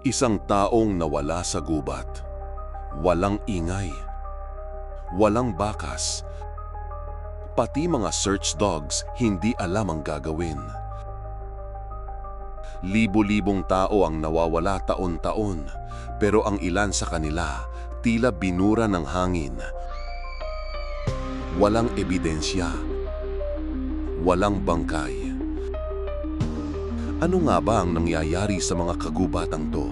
Isang taong nawala sa gubat. Walang ingay. Walang bakas. Pati mga search dogs hindi alam ang gagawin. Libo-libong tao ang nawawala taon-taon, pero ang ilan sa kanila tila binura ng hangin. Walang ebidensya. Walang bangkay. Ano nga ba ang nangyayari sa mga kagubatang to?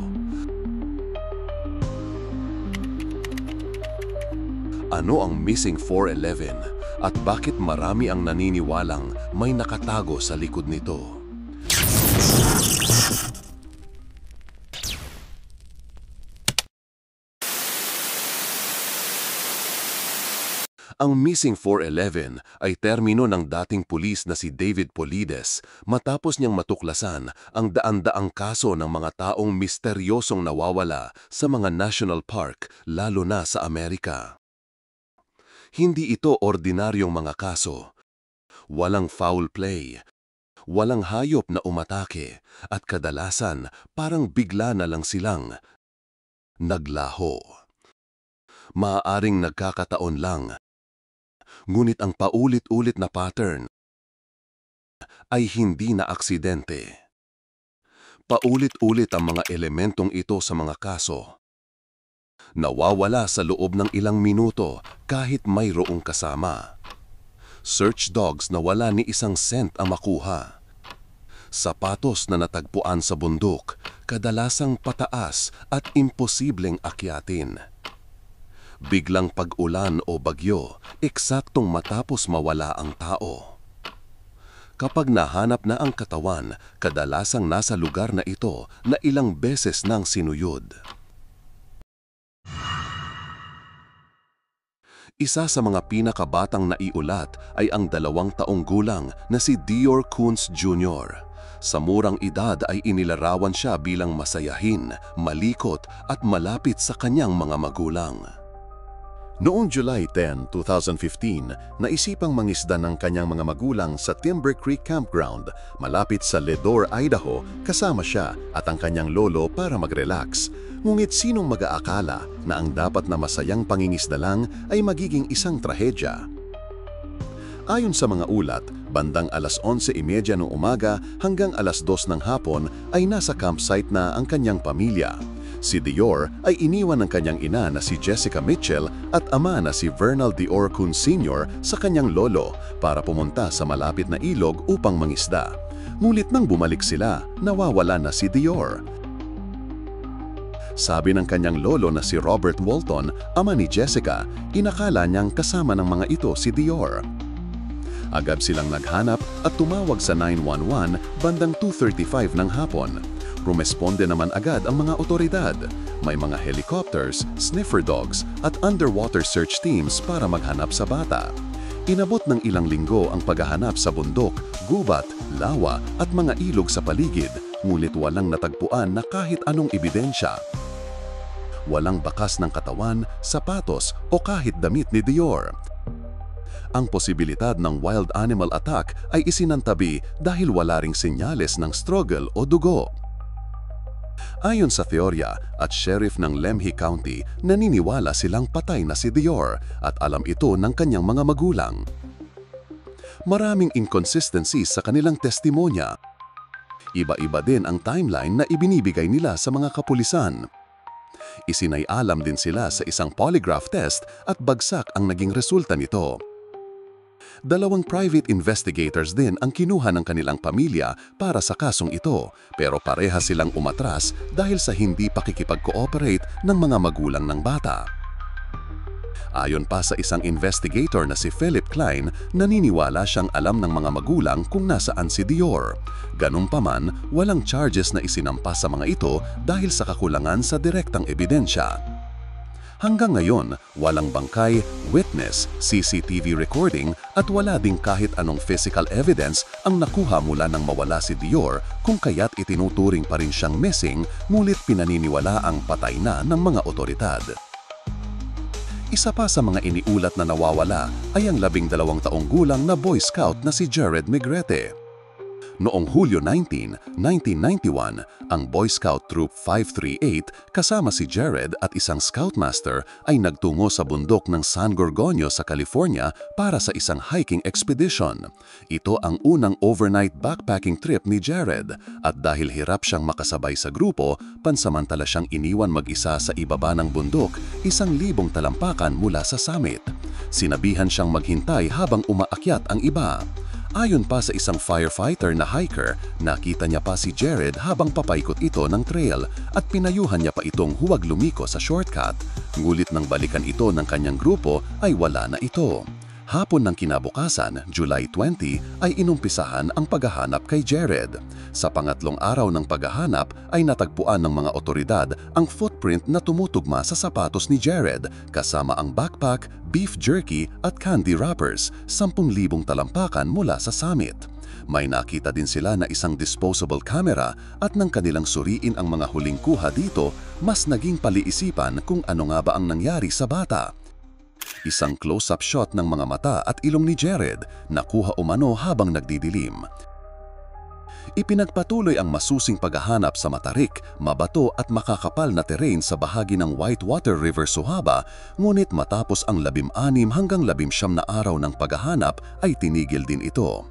Ano ang Missing 411 at bakit marami ang naniniwalang may nakatago sa likod nito? Ang Missing 411 ay termino ng dating pulis na si David Polides matapos niyang matuklasan ang daan-daang kaso ng mga taong misteryosong nawawala sa mga national park, lalo na sa Amerika. Hindi ito ordinaryong mga kaso. Walang foul play, walang hayop na umatake, at kadalasan parang bigla na lang silang naglaho. Maaaring nagkakataon lang, ngunit ang paulit-ulit na pattern ay hindi na aksidente. Paulit-ulit ang mga elementong ito sa mga kaso. Nawawala sa loob ng ilang minuto kahit mayroong kasama. Search dogs na wala ni isang cent ang makuha. Sapatos na natagpuan sa bundok, kadalasang pataas at imposibleng akyatin. Biglang pag-ulan o bagyo, eksaktong matapos mawala ang tao. Kapag nahanap na ang katawan, kadalasang nasa lugar na ito na ilang beses nang sinuyod. Isa sa mga pinakabatang naiulat ay ang 2 taong gulang na si Dior Kunz Jr. Sa murang edad ay inilarawan siya bilang masayahin, malikot at malapit sa kanyang mga magulang. Noong July 10, 2015, naisipang mangisda ng kanyang mga magulang sa Timber Creek Campground, malapit sa Ledore, Idaho, kasama siya at ang kanyang lolo para mag-relax. Ngunit sinong mag-aakala na ang dapat na masayang pangingisda lang ay magiging isang trahedya? Ayon sa mga ulat, bandang 11:30 ng umaga hanggang 2:00 ng hapon ay nasa campsite na ang kanyang pamilya. Si Dior ay iniwan ng kanyang ina na si Jessica Mitchell at ama na si Vernal Dior Kunz Sr. sa kanyang lolo para pumunta sa malapit na ilog upang mangisda. Ngunit nang bumalik sila, nawawala na si Dior. Sabi ng kanyang lolo na si Robert Walton, ama ni Jessica, inakala niyang kasama ng mga ito si Dior. Agad silang naghanap at tumawag sa 911 bandang 2:35 ng hapon. Rumesponde naman agad ang mga otoridad. May mga helicopters, sniffer dogs at underwater search teams para maghanap sa bata. Inabot ng ilang linggo ang paghahanap sa bundok, gubat, lawa at mga ilog sa paligid, ngunit walang natagpuan na kahit anong ebidensya. Walang bakas ng katawan, sapatos o kahit damit ni Dior. Ang posibilidad ng wild animal attack ay isinantabi dahil wala ring senyales ng struggle o dugo. Ayon sa teorya at sheriff ng Lemhi County, naniniwala silang patay na si Dior at alam ito ng kanyang mga magulang. Maraming inconsistencies sa kanilang testimonya. Iba-iba din ang timeline na ibinibigay nila sa mga kapulisan. Isinay-alam din sila sa isang polygraph test at bagsak ang naging resulta nito. 2 private investigators din ang kinuha ng kanilang pamilya para sa kasong ito, pero pareha silang umatras dahil sa hindi pakikipag-cooperate ng mga magulang ng bata. Ayon pa sa isang investigator na si Philip Klein, naniniwala siyang alam ng mga magulang kung nasaan si Dior. Ganun pa man, walang charges na isinampas sa mga ito dahil sa kakulangan sa direktang ebidensya. Hanggang ngayon, walang bangkay, witness, CCTV recording at wala ding kahit anong physical evidence ang nakuha mula nang mawala si Dior, kung kaya't itinuturing pa rin siyang missing, ngunit pinaniniwala ang patay na ng mga otoridad. Isa pa sa mga iniulat na nawawala ay ang 12 taong gulang na Boy Scout na si Jared Negrete. Noong Hulyo 19, 1991, ang Boy Scout Troop 538 kasama si Jared at isang scoutmaster ay nagtungo sa bundok ng San Gorgonio sa California para sa isang hiking expedition. Ito ang unang overnight backpacking trip ni Jared at dahil hirap siyang makasabay sa grupo, pansamantala siyang iniwan mag-isa sa ibaba ng bundok 1,000 talampakan mula sa summit. Sinabihan siyang maghintay habang umaakyat ang iba. Ayon pa sa isang firefighter na hiker, nakita niya pa si Jared habang papaikot ito ng trail at pinayuhan niya pa itong huwag lumiko sa shortcut. Ngulit nang balikan ito ng kanyang grupo ay wala na ito. Hapon ng kinabukasan, July 20, ay inumpisahan ang paghahanap kay Jared. Sa pangatlong araw ng paghahanap ay natagpuan ng mga otoridad ang footprint na tumutugma sa sapatos ni Jared kasama ang backpack, beef jerky at candy wrappers, 10,000 talampakan mula sa summit. May nakita din sila na isang disposable camera at nang kanilang suriin ang mga huling kuha dito, mas naging paliisipan kung ano nga ba ang nangyari sa bata. Isang close-up shot ng mga mata at ilong ni Jared nakuha umano habang nagdidilim. Ipinagpatuloy ang masusing paghahanap sa matarik, mabato at makakapal na terrain sa bahagi ng Whitewater River Sohaba, ngunit matapos ang 16 hanggang 19 na araw ng paghahanap ay tinigil din ito.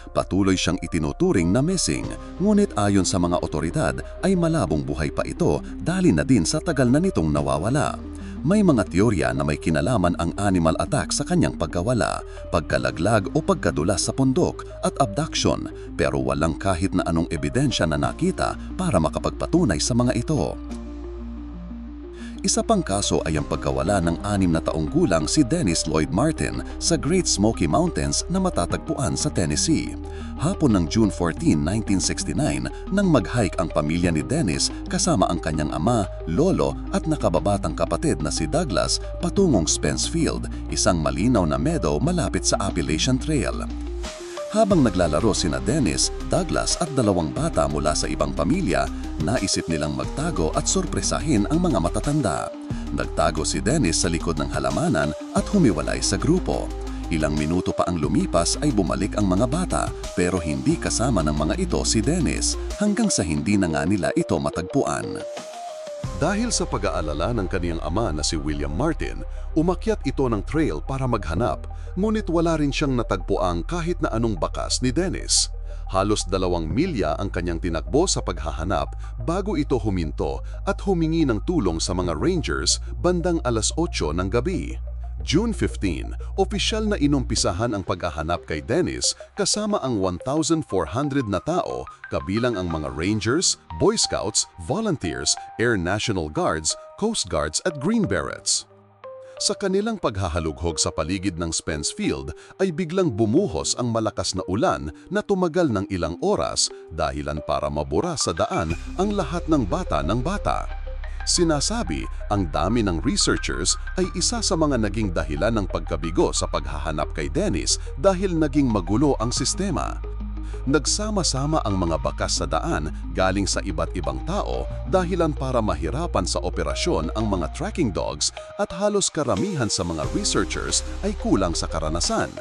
Patuloy siyang itinuturing na missing, ngunit ayon sa mga otoridad ay malabong buhay pa ito dahil na din sa tagal na nitong nawawala. May mga teorya na may kinalaman ang animal attack sa kanyang pagkawala, pagkalaglag o pagkadulas sa pundok at abduction, pero walang kahit na anong ebidensya na nakita para makapagpatunay sa mga ito. Isa pang kaso ay ang pagkawala ng 6 na taong gulang si Dennis Lloyd Martin sa Great Smoky Mountains na matatagpuan sa Tennessee. Hapon ng June 14, 1969 nang mag-hike ang pamilya ni Dennis kasama ang kanyang ama, lolo at nakababatang kapatid na si Douglas patungong Spence Field, isang malinaw na meadow malapit sa Appalachian Trail. Habang naglalaro sina Dennis, Douglas at 2 bata mula sa ibang pamilya, naisip nilang magtago at sorpresahin ang mga matatanda. Nagtago si Dennis sa likod ng halamanan at humiwalay sa grupo. Ilang minuto pa ang lumipas ay bumalik ang mga bata pero hindi kasama ng mga ito si Dennis hanggang sa hindi na nga nila ito matagpuan. Dahil sa pag-aalala ng kaniyang ama na si William Martin, umakyat ito ng trail para maghanap, ngunit wala rin siyang natagpuang kahit na anong bakas ni Dennis. Halos 2 milya ang kanyang tinakbo sa paghahanap bago ito huminto at humingi ng tulong sa mga rangers bandang 8:00 ng gabi. June 15, opisyal na inumpisahan ang paghahanap kay Dennis kasama ang 1,400 na tao, kabilang ang mga Rangers, Boy Scouts, Volunteers, Air National Guards, Coast Guards at Green Berets. Sa kanilang paghahalughog sa paligid ng Spence Field ay biglang bumuhos ang malakas na ulan na tumagal ng ilang oras dahilan para mabura sa daan ang lahat ng bata. Sinasabi, ang dami ng researchers ay isa sa mga naging dahilan ng pagkabigo sa paghahanap kay Dennis dahil naging magulo ang sistema. Nagsama-sama ang mga bakas sa daan galing sa iba't ibang tao dahilan para mahirapan sa operasyon ang mga tracking dogs at halos karamihan sa mga researchers ay kulang sa karanasan.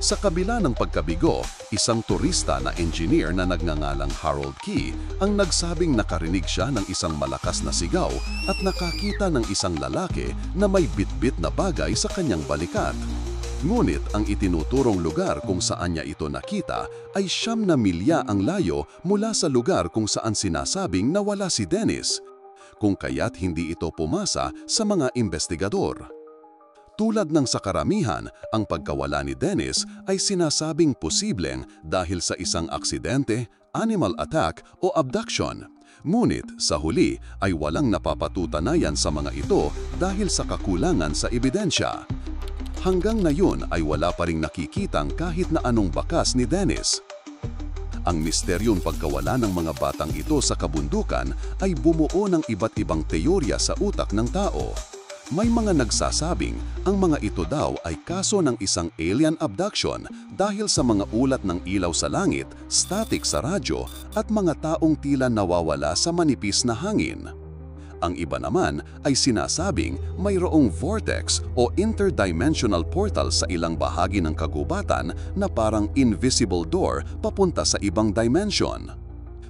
Sa kabila ng pagkabigo, isang turista na engineer na nagngangalang Harold Key ang nagsabing nakarinig siya ng isang malakas na sigaw at nakakita ng isang lalaki na may bitbit na bagay sa kanyang balikat. Ngunit ang itinuturong lugar kung saan niya ito nakita ay 9 milya ang layo mula sa lugar kung saan sinasabing nawala si Dennis, kung kaya't hindi ito pumasa sa mga investigador. Tulad ng sa karamihan, ang pagkawala ni Dennis ay sinasabing posibleng dahil sa isang aksidente, animal attack o abduction. Ngunit sa huli ay walang napapatutanayan sa mga ito dahil sa kakulangan sa ebidensya. Hanggang ngayon ay wala pa ring nakikitang kahit na anong bakas ni Dennis. Ang misteryong pagkawala ng mga batang ito sa kabundukan ay bumuo ng iba't ibang teorya sa utak ng tao. May mga nagsasabing ang mga ito daw ay kaso ng isang alien abduction dahil sa mga ulat ng ilaw sa langit, static sa radyo at mga taong tila nawawala sa manipis na hangin. Ang iba naman ay sinasabing mayroong vortex o interdimensional portal sa ilang bahagi ng kagubatan na parang invisible door papunta sa ibang dimension.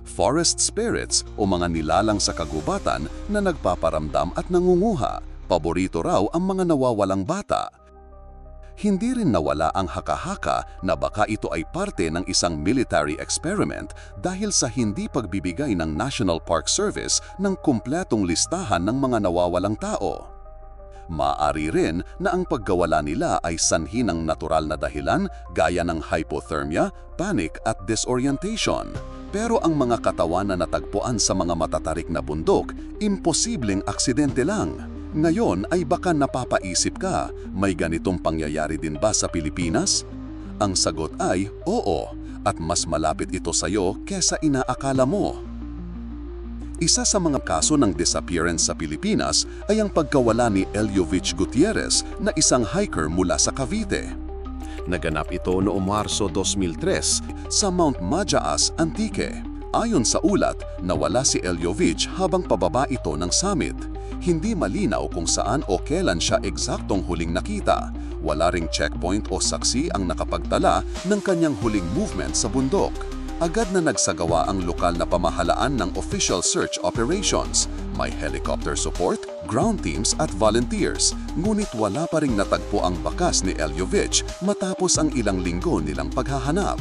Forest spirits o mga nilalang sa kagubatan na nagpaparamdam at nangunguha, paborito raw ang mga nawawalang bata. Hindi rin nawala ang haka-haka na baka ito ay parte ng isang military experiment dahil sa hindi pagbibigay ng National Park Service ng kumpletong listahan ng mga nawawalang tao. Maaari rin na ang pagkawala nila ay sanhi ng natural na dahilan gaya ng hypothermia, panic at disorientation. Pero ang mga katawan na natagpuan sa mga matatarik na bundok, imposibleng aksidente lang. Ngayon ay baka napapaisip ka, may ganitong pangyayari din ba sa Pilipinas? Ang sagot ay oo, at mas malapit ito sa iyo kesa inaakala mo. Isa sa mga kaso ng disappearance sa Pilipinas ay ang pagkawala ni Eliovich Gutierrez na isang hiker mula sa Cavite. Naganap ito noong Marso 2003 sa Mount Majaas, Antique. Ayon sa ulat, nawala si Eliovich habang pababa ito ng summit. Hindi malinaw kung saan o kailan siya eksaktong huling nakita. Wala ring checkpoint o saksi ang nakapagtala ng kanyang huling movement sa bundok. Agad na nagsagawa ang lokal na pamahalaan ng official search operations. May helicopter support, ground teams at volunteers. Ngunit wala pa ring natagpo ang bakas ni Eliovich matapos ang ilang linggo nilang paghahanap.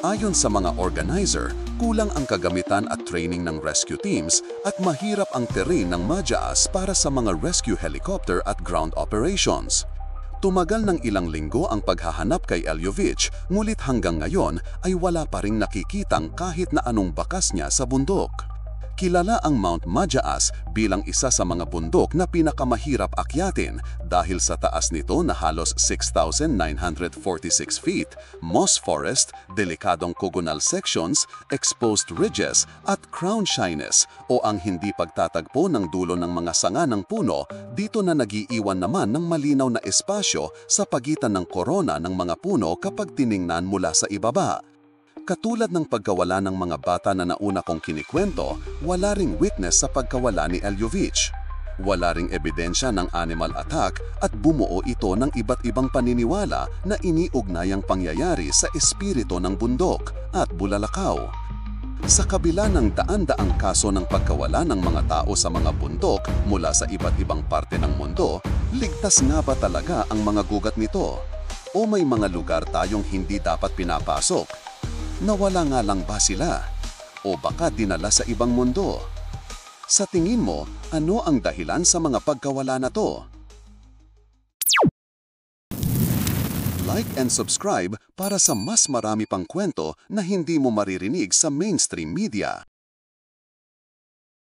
Ayon sa mga organizer, kulang ang kagamitan at training ng rescue teams at mahirap ang terrain ng Majaas para sa mga rescue helicopter at ground operations. Tumagal ng ilang linggo ang paghahanap kay Eliovich, ngunit hanggang ngayon ay wala pa ring nakikitang kahit na anong bakas niya sa bundok. Kilala ang Mount Majaas bilang isa sa mga bundok na pinakamahirap akyatin dahil sa taas nito na halos 6,946 feet, moss forest, delikadong cogonal sections, exposed ridges at crown shyness o ang hindi pagtatagpo ng dulo ng mga sanga ng puno, dito na nagiiwan naman ng malinaw na espasyo sa pagitan ng korona ng mga puno kapag tiningnan mula sa ibaba. Katulad ng pagkawala ng mga bata na nauna kong kinikwento, wala ring witness sa pagkawala ni Eliovich. Wala ring ebidensya ng animal attack at bumuo ito ng iba't ibang paniniwala na iniugnayang pangyayari sa espiritu ng bundok at bulalakaw. Sa kabila ng daan-daang kaso ng pagkawala ng mga tao sa mga bundok mula sa iba't ibang parte ng mundo, ligtas nga ba talaga ang mga gugat nito? O may mga lugar tayong hindi dapat pinapasok? Nawala nga lang ba sila? O baka dinala sa ibang mundo? Sa tingin mo, ano ang dahilan sa mga pagkawala na to? Like and subscribe para sa mas marami pang kwento na hindi mo maririnig sa mainstream media.